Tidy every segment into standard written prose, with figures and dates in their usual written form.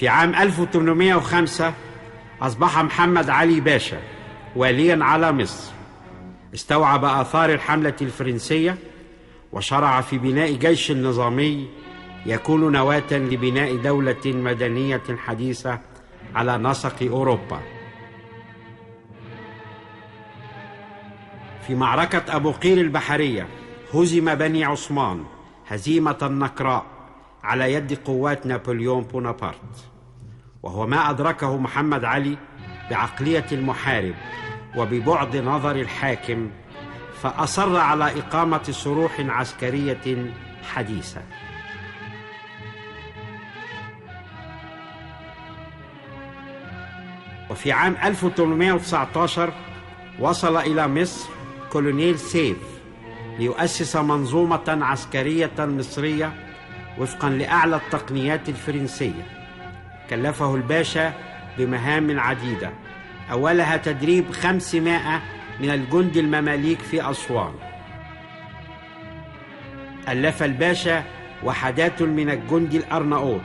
في عام 1805 أصبح محمد علي باشا واليا على مصر. استوعب آثار الحملة الفرنسية وشرع في بناء جيش نظامي يكون نواة لبناء دولة مدنية حديثة على نسق أوروبا. في معركة أبو قير البحرية هزم بني عثمان هزيمة نكراء على يد قوات نابليون بونابرت، وهو ما أدركه محمد علي بعقلية المحارب وببعد نظر الحاكم، فأصر على إقامة صروح عسكرية حديثة. وفي عام 1819 وصل إلى مصر كولونيل سيف ليؤسس منظومة عسكرية مصرية وفقا لأعلى التقنيات الفرنسية. كلفه الباشا بمهام عديدة، أولها تدريب 500 من الجند المماليك في أسوان. ألف الباشا وحدات من الجند الأرناؤوط،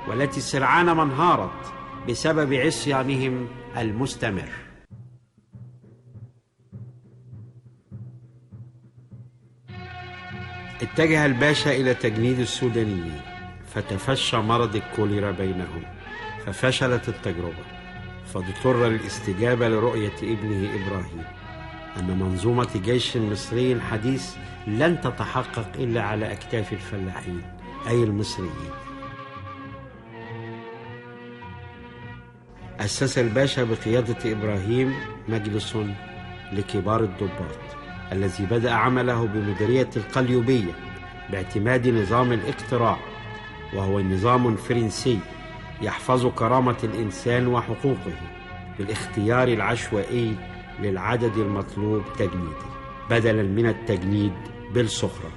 والتي سرعان ما انهارت بسبب عصيانهم المستمر. اتجه الباشا إلى تجنيد السودانيين، فتفشى مرض الكوليرا بينهم، ففشلت التجربة، فاضطر للاستجابة لرؤية ابنه إبراهيم أن منظومة جيش مصري حديث لن تتحقق إلا على أكتاف الفلاحين أي المصريين. أسس الباشا بقيادة إبراهيم مجلس لكبار الضباط، الذي بدأ عمله بمديرية القليوبية باعتماد نظام الاقتراع، وهو نظام فرنسي يحفظ كرامة الإنسان وحقوقه بالاختيار العشوائي للعدد المطلوب تجنيده بدلا من التجنيد بالسخرة.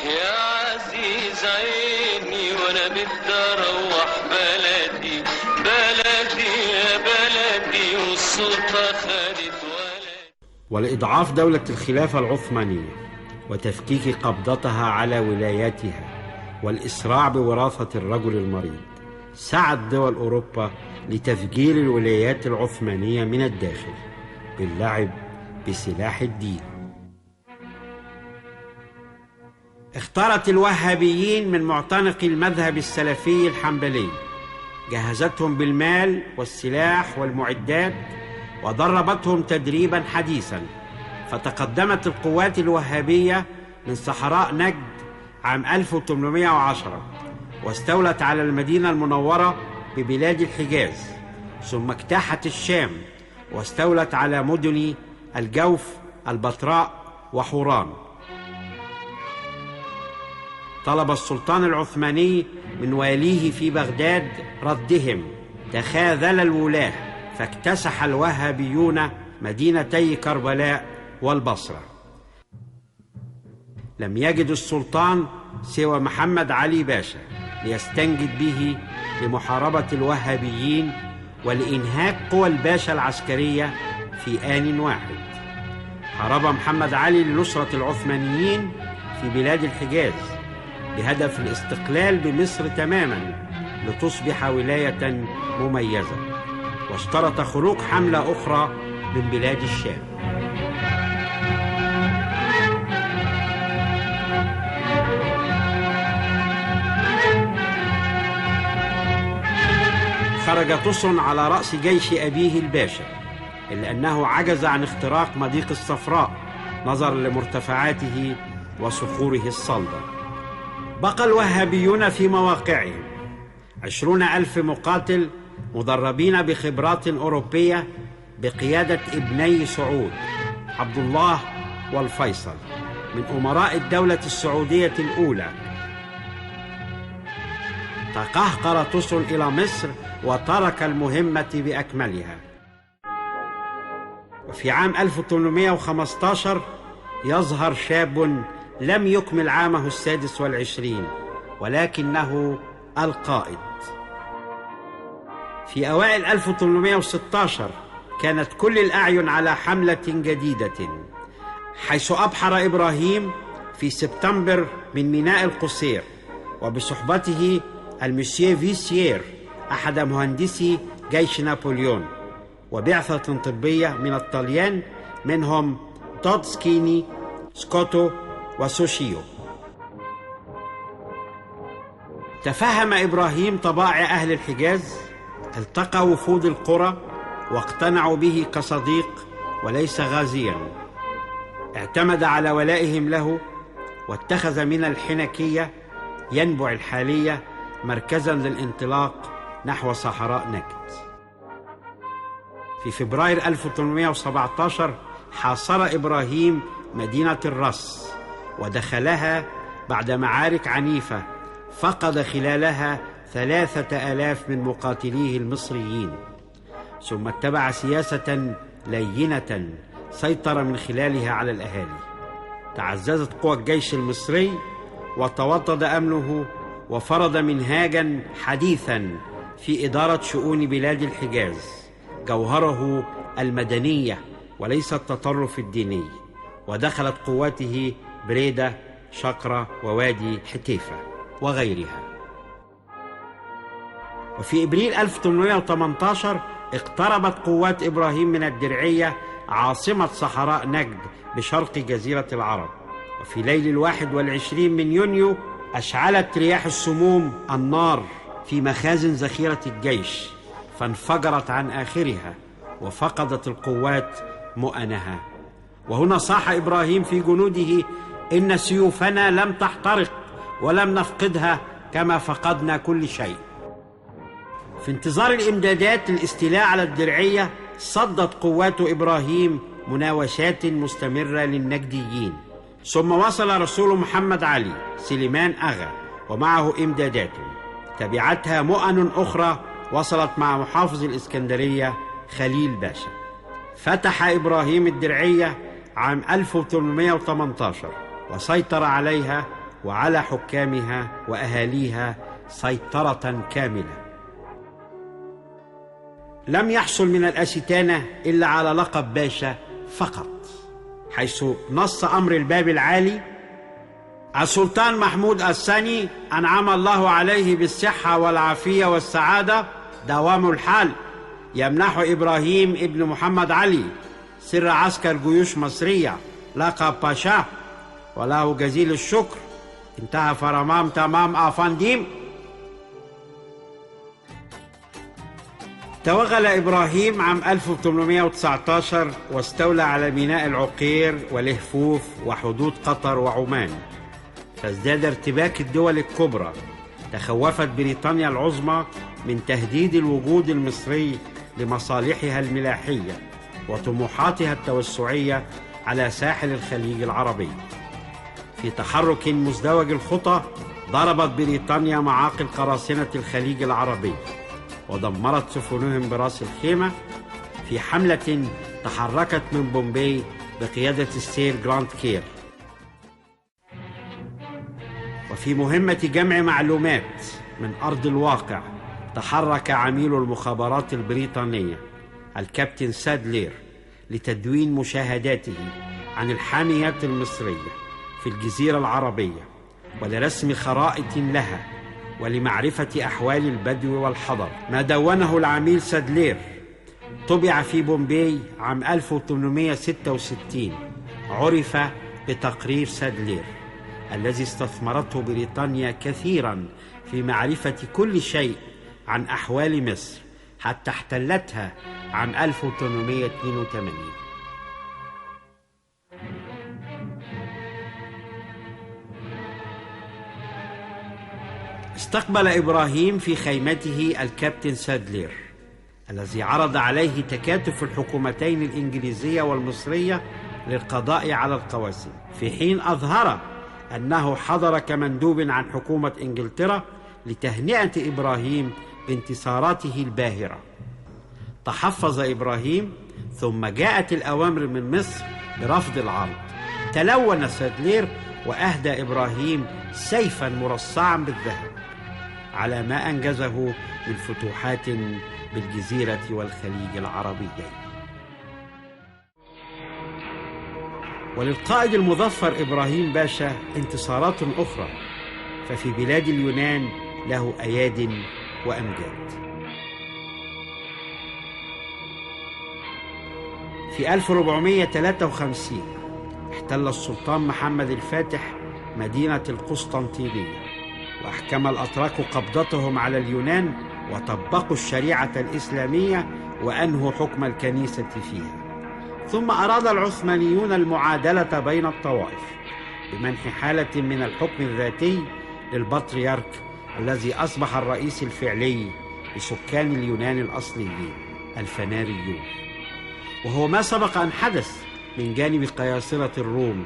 يا عزيز عيني وانا بدي اروح بلدي بلدي يا بلدي والسلطة خدت ولدي. ولإضعاف دولة الخلافة العثمانية وتفكيك قبضتها على ولاياتها والإسراع بوراثة الرجل المريض، سعت دول أوروبا لتفجير الولايات العثمانية من الداخل باللعب بسلاح الدين. اختارت الوهابيين من معتنق المذهب السلفي الحنبلي، جهزتهم بالمال والسلاح والمعدات ودربتهم تدريبا حديثا، فتقدمت القوات الوهابية من صحراء نجد عام 1810 واستولت على المدينة المنورة ببلاد الحجاز، ثم اجتاحت الشام واستولت على مدن الجوف البتراء وحوران. طلب السلطان العثماني من واليه في بغداد ردهم، تخاذل الولاة فاكتسح الوهابيون مدينتي كربلاء والبصرة. لم يجد السلطان سوى محمد علي باشا ليستنجد به لمحاربة الوهابيين ولإنهاك قوى الباشا العسكرية في آن واحد. حارب محمد علي لنصرة العثمانيين في بلاد الحجاز بهدف الاستقلال بمصر تماما لتصبح ولاية مميزة، واشترط خروج حملة أخرى من بلاد الشام. خرج طسن على رأس جيش أبيه الباشا، إلا أنه عجز عن اختراق مضيق الصفراء نظرا لمرتفعاته وصخوره الصلبة. بقى الوهابيون في مواقعهم 20,000 مقاتل مدربين بخبرات أوروبية بقيادة ابني سعود عبد الله والفيصل من أمراء الدولة السعودية الأولى. تقهقر طسن إلى مصر وترك المهمة بأكملها. وفي عام 1815 يظهر شاب لم يكمل عامه 26 ولكنه القائد. في أوائل 1816 كانت كل الأعين على حملة جديدة، حيث أبحر إبراهيم في سبتمبر من ميناء القصير، وبصحبته المسيو فيسيير أحد مهندسي جيش نابليون، وبعثة طبية من الطليان منهم تودسكيني، سكوتو وسوشيو. تفهم إبراهيم طباع أهل الحجاز، التقى وفود القرى واقتنعوا به كصديق وليس غازيا. اعتمد على ولائهم له، واتخذ من الحنكية ينبع الحالية مركزا للانطلاق نحو صحراء نجد. في فبراير 1817 حاصر إبراهيم مدينة الرس ودخلها بعد معارك عنيفة فقد خلالها 3000 من مقاتليه المصريين، ثم اتبع سياسة لينة سيطر من خلالها على الأهالي. تعززت قوى الجيش المصري وتوطد أمنه، وفرض منهاجا حديثا في إدارة شؤون بلاد الحجاز جوهره المدنية وليس التطرف الديني، ودخلت قواته بريدة، شقرة، ووادي حتيفة وغيرها. وفي إبريل 1818 اقتربت قوات إبراهيم من الدرعية عاصمة صحراء نجد بشرق جزيرة العرب. وفي ليل 21 من يونيو أشعلت رياح السموم النار في مخازن ذخيرة الجيش، فانفجرت عن آخرها وفقدت القوات مؤنها. وهنا صاح إبراهيم في جنوده: إن سيوفنا لم تحترق ولم نفقدها كما فقدنا كل شيء. في انتظار الإمدادات للاستيلاء على الدرعية صدت قوات إبراهيم مناوشات مستمرة للنجديين، ثم وصل رسول محمد علي سليمان أغا ومعه إمداداته، تبعتها مؤن أخرى وصلت مع محافظ الإسكندرية خليل باشا. فتح إبراهيم الدرعية عام 1818 وسيطر عليها وعلى حكامها وأهاليها سيطرة كاملة. لم يحصل من الأستانة إلا على لقب باشا فقط، حيث نص أمر الباب العالي: السلطان محمود الثاني أنعم الله عليه بالصحة والعافية والسعادة دوام الحال، يمنح إبراهيم ابن محمد علي سر عسكر جيوش مصرية لقب باشا، وله جزيل الشكر. انتهى فرمام تمام أفنديم. توغل إبراهيم عام 1819 واستولى على ميناء العقير والهفوف وحدود قطر وعمان، فازداد ارتباك الدول الكبرى. تخوفت بريطانيا العظمى من تهديد الوجود المصري لمصالحها الملاحية وطموحاتها التوسعية على ساحل الخليج العربي. في تحرك مزدوج الخطى ضربت بريطانيا معاقل قراصنة الخليج العربي ودمرت سفنهم براس الخيمة في حملة تحركت من بومبي بقيادة السير جراند كير. وفي مهمة جمع معلومات من أرض الواقع تحرك عميل المخابرات البريطانية الكابتن سادلير لتدوين مشاهداته عن الحاميات المصرية في الجزيرة العربية ولرسم خرائط لها ولمعرفة أحوال البدو والحضر. ما دونه العميل سادلير طبع في بومبي عام 1866، عرف بتقرير سادلير الذي استثمرته بريطانيا كثيرا في معرفة كل شيء عن أحوال مصر حتى احتلتها عام 1882. استقبل إبراهيم في خيمته الكابتن سادلير الذي عرض عليه تكاتف الحكومتين الإنجليزية والمصرية للقضاء على القواسم، في حين أظهر أنه حضر كمندوب عن حكومة إنجلترا لتهنئة إبراهيم بانتصاراته الباهرة. تحفظ إبراهيم، ثم جاءت الأوامر من مصر برفض العرض. تلون سادلير وأهدى إبراهيم سيفا مرصعا بالذهب على ما أنجزه من فتوحات بالجزيرة والخليج العربيين. وللقائد المظفر إبراهيم باشا انتصارات أخرى، ففي بلاد اليونان له أياد وأمجاد. في 1453 احتل السلطان محمد الفاتح مدينة القسطنطينية، وأحكم الأتراك قبضتهم على اليونان وطبقوا الشريعة الإسلامية وأنهوا حكم الكنيسة فيها. ثم أراد العثمانيون المعادلة بين الطوائف بمنح حالة من الحكم الذاتي للبطريرك الذي أصبح الرئيس الفعلي لسكان اليونان الأصليين الفناريون، وهو ما سبق أن حدث من جانب قياصرة الروم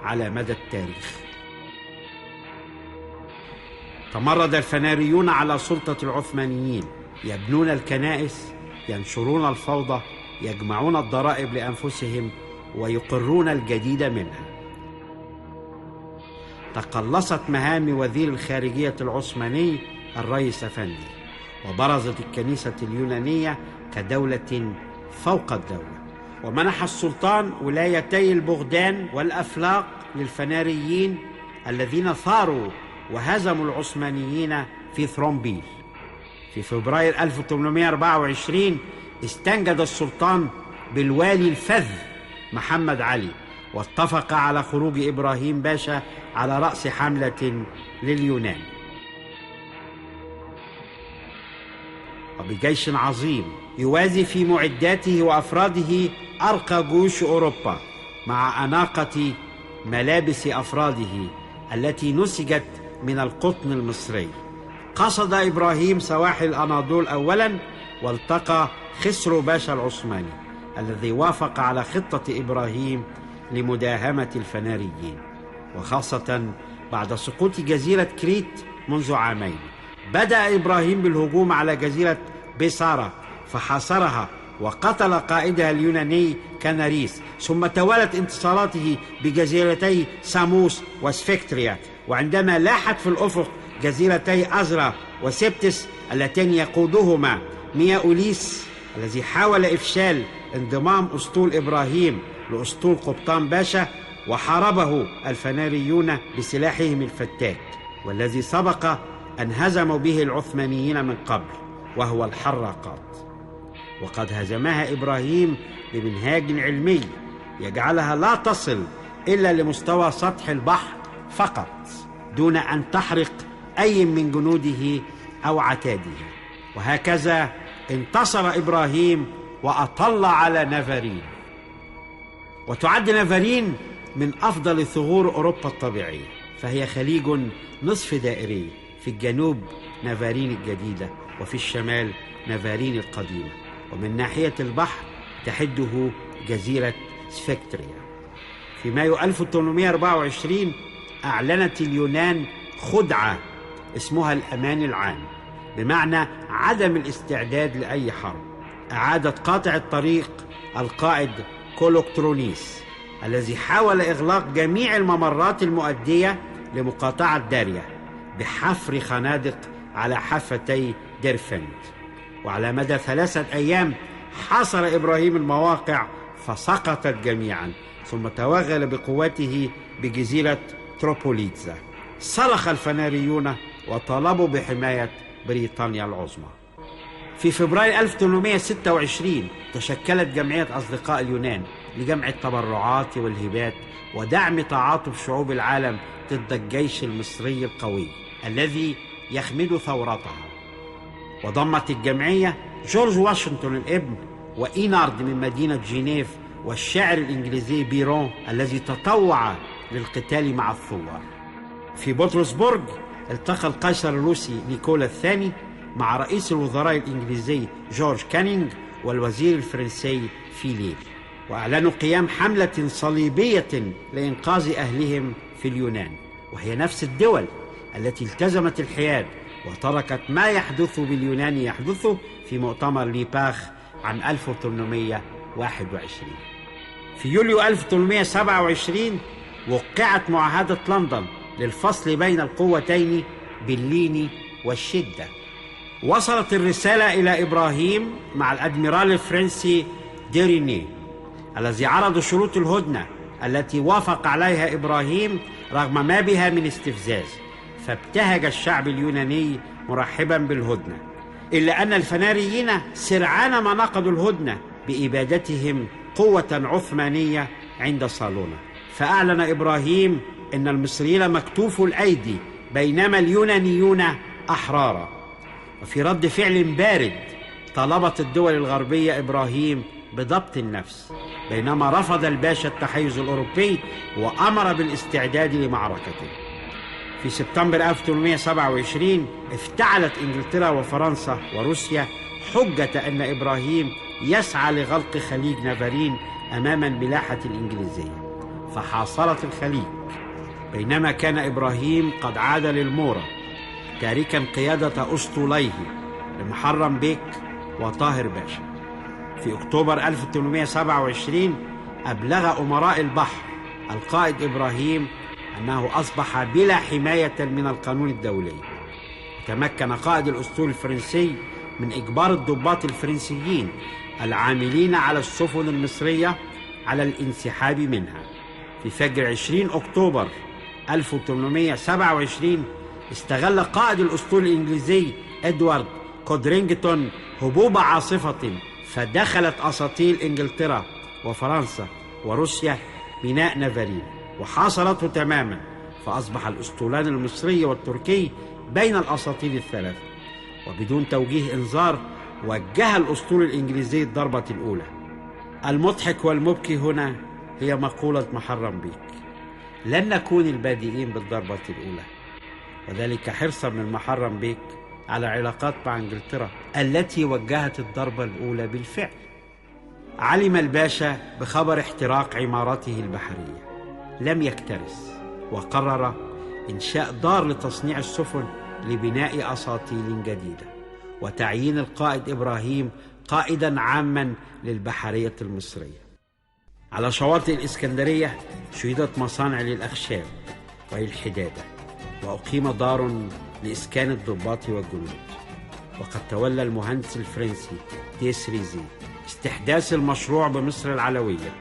على مدى التاريخ. تمرد الفناريون على سلطة العثمانيين، يبنون الكنائس، ينشرون الفوضى، يجمعون الضرائب لأنفسهم ويقرون الجديد منها. تقلصت مهام وزير الخارجية العثماني الريس أفندي، وبرزت الكنيسة اليونانية كدولة فوق الدولة، ومنح السلطان ولايتي البغدان والأفلاق للفناريين الذين ثاروا وهزموا العثمانيين في ثرومبيل. في فبراير 1824 استنجد السلطان بالوالي الفذ محمد علي، واتفق على خروج إبراهيم باشا على رأس حملة لليونان، وبجيش عظيم يوازي في معداته وأفراده أرقى جيوش أوروبا، مع أناقة ملابس أفراده التي نسجت من القطن المصري. قصد إبراهيم سواحل الأناضول أولا، والتقى خسرو باشا العثماني الذي وافق على خطة إبراهيم لمداهمة الفناريين، وخاصة بعد سقوط جزيرة كريت منذ عامين. بدأ إبراهيم بالهجوم على جزيرة بيسارة فحاصرها وقتل قائدها اليوناني كاناريس، ثم توالت انتصاراته بجزيرتي ساموس وسفكتريا، وعندما لاحت في الأفق جزيرتي أزرا وسبتس اللتين يقودهما مياوليس الذي حاول إفشال انضمام أسطول إبراهيم لأسطول قبطان باشا، وحاربه الفناريون بسلاحهم الفتاك والذي سبق أن هزموا به العثمانيين من قبل، وهو الحراقات. وقد هزمها إبراهيم بمنهاج علمي يجعلها لا تصل إلا لمستوى سطح البحر فقط، دون أن تحرق أي من جنوده أو عتاده. وهكذا انتصر إبراهيم وأطل على نافارين. وتعد نافارين من أفضل ثغور أوروبا الطبيعية، فهي خليج نصف دائري، في الجنوب نافارين الجديدة، وفي الشمال نافارين القديمة، ومن ناحية البحر تحده جزيرة سفكتريا. في مايو 1824 أعلنت اليونان خدعة اسمها الأمان العام، بمعنى عدم الاستعداد لأي حرب. أعادت قاطع الطريق القائد كولوكترونيس الذي حاول إغلاق جميع الممرات المؤدية لمقاطعة داريا بحفر خنادق على حافتي ديرفند. وعلى مدى 3 أيام حاصر إبراهيم المواقع فسقطت جميعا، ثم توغل بقوته بجزيرة تروبوليتزا. صرخ الفناريون وطالبوا بحماية بريطانيا العظمى. في فبراير 1826 تشكلت جمعية أصدقاء اليونان لجمع التبرعات والهبات ودعم تعاطف شعوب العالم ضد الجيش المصري القوي الذي يخمد ثورتها. وضمت الجمعية جورج واشنطن الابن وإينارد من مدينة جنيف والشاعر الإنجليزي بيرون الذي تطوع للقتال مع الثوار. في بطرسبورغ التقى القيصر الروسي نيكولا الثاني مع رئيس الوزراء الإنجليزي جورج كانينغ والوزير الفرنسي فيليب، وأعلنوا قيام حملة صليبية لإنقاذ أهلهم في اليونان، وهي نفس الدول التي التزمت الحياد وتركت ما يحدث باليونان يحدث في مؤتمر ليباخ عام 1821. في يوليو 1827 وقعت معاهدة لندن للفصل بين القوتين باللين والشدة. وصلت الرسالة إلى إبراهيم مع الأدميرال الفرنسي ديريني الذي عرض شروط الهدنة التي وافق عليها إبراهيم رغم ما بها من استفزاز، فابتهج الشعب اليوناني مرحبا بالهدنة، إلا أن الفناريين سرعان ما نقضوا الهدنة بإبادتهم قوة عثمانية عند صالونة. فأعلن إبراهيم أن المصريين مكتوف الأيدي بينما اليونانيون أحرارا. وفي رد فعل بارد طلبت الدول الغربية إبراهيم بضبط النفس، بينما رفض الباشا التحيز الأوروبي وأمر بالاستعداد لمعركته. في سبتمبر 1827 افتعلت إنجلترا وفرنسا وروسيا حجة أن إبراهيم يسعى لغلق خليج نافارين أمام الملاحة الإنجليزية، فحاصرت الخليج، بينما كان إبراهيم قد عاد للمورا تاركا قيادة أسطوليه لمحرم بيك وطاهر باشا. في أكتوبر 1827 أبلغ أمراء البحر القائد إبراهيم أنه أصبح بلا حماية من القانون الدولي. تمكن قائد الأسطول الفرنسي من إجبار الضباط الفرنسيين العاملين على السفن المصرية على الانسحاب منها. في فجر 20 أكتوبر 1827 استغل قائد الأسطول الإنجليزي إدوارد كودرينجتون هبوب عاصفة، فدخلت أساطيل إنجلترا وفرنسا وروسيا ميناء نافارين وحاصرته تماما، فأصبح الأسطولان المصري والتركي بين الأساطيل الثلاث. وبدون توجيه إنذار وجه الأسطول الإنجليزي الضربة الأولى. المضحك والمبكي هنا هي مقولة محرم بيك: لن نكون البادئين بالضربة الأولى، وذلك حرصا من محرم بيك على علاقات مع إنجلترا التي وجهت الضربة الأولى بالفعل. علم الباشا بخبر احتراق عمارته البحرية، لم يكترث، وقرر إنشاء دار لتصنيع السفن لبناء أساطيل جديدة، وتعيين القائد إبراهيم قائدا عاما للبحرية المصرية. على شواطئ الإسكندرية شيدت مصانع للأخشاب والحدادة، وأقيم دار لإسكان الضباط والجنود. وقد تولى المهندس الفرنسي ديسريزي استحداث المشروع بمصر العلوية،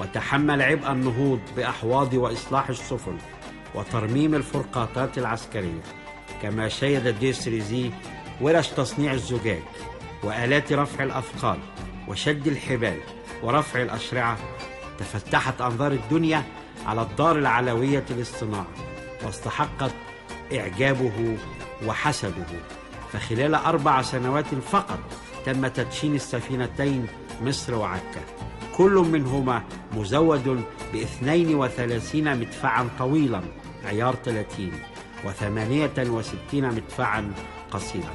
وتحمل عبء النهوض بأحواض وإصلاح السفن وترميم الفرقاطات العسكرية، كما شيد ديسريزي ورش تصنيع الزجاج وآلات رفع الأثقال وشد الحبال ورفع الأشرعة. تفتحت أنظار الدنيا على الدار العلوية للصناعة، واستحقت إعجابه وحسده. فخلال 4 سنوات فقط تم تدشين السفينتين مصر وعكا، كل منهما مزود ب32 مدفعا طويلا عيار 30 و68 مدفعا قصيرا.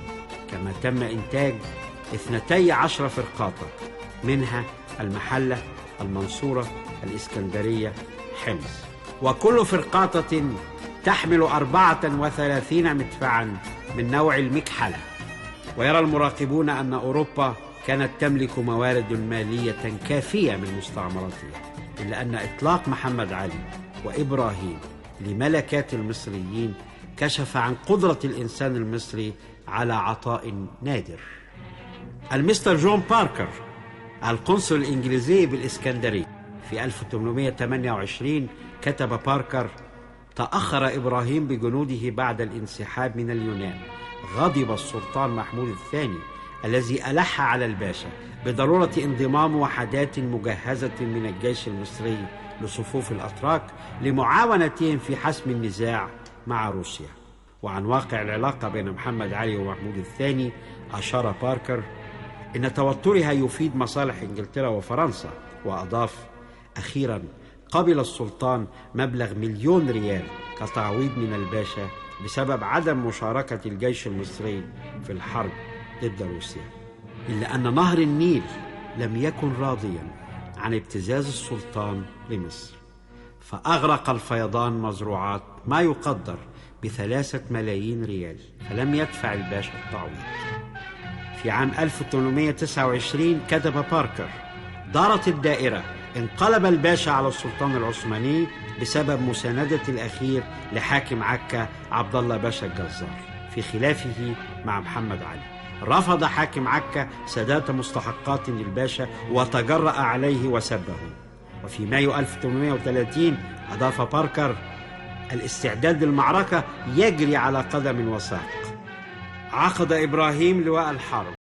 كما تم إنتاج 12 فرقاطة، منها المحلة، المنصورة، الإسكندرية، حمص، وكل فرقاطة تحمل 34 مدفعا من نوع المكحلة. ويرى المراقبون أن أوروبا كانت تملك موارد مالية كافية من مستعمراتها، إلا أن إطلاق محمد علي وإبراهيم لملكات المصريين كشف عن قدرة الإنسان المصري على عطاء نادر. المستر جون باركر القنصل الإنجليزي بالإسكندرية في 1828 كتب باركر: تأخر إبراهيم بجنوده بعد الانسحاب من اليونان. غضب السلطان محمود الثاني الذي ألح على الباشا بضرورة انضمام وحدات مجهزة من الجيش المصري لصفوف الأتراك لمعاونتهم في حسم النزاع مع روسيا. وعن واقع العلاقة بين محمد علي ومحمود الثاني أشار باركر إن توترها يفيد مصالح إنجلترا وفرنسا، وأضاف: أخيرا قبل السلطان مبلغ 1,000,000 ريال كتعويض من الباشا بسبب عدم مشاركة الجيش المصري في الحرب ضد روسيا. إلا أن نهر النيل لم يكن راضيا عن ابتزاز السلطان لمصر، فأغرق الفيضان مزروعات ما يقدر ب3 ملايين ريال، فلم يدفع الباشا التعويض. في عام 1829 كتب باركر: دارت الدائرة، انقلب الباشا على السلطان العثماني بسبب مساندة الأخير لحاكم عكا عبد الله باشا الجزار في خلافه مع محمد علي. رفض حاكم عكا سداد مستحقات للباشا وتجرأ عليه وسبه، وفي مايو 1830 أضاف باركر: الاستعداد للمعركة يجري على قدم وساق. عقد إبراهيم لواء الحرب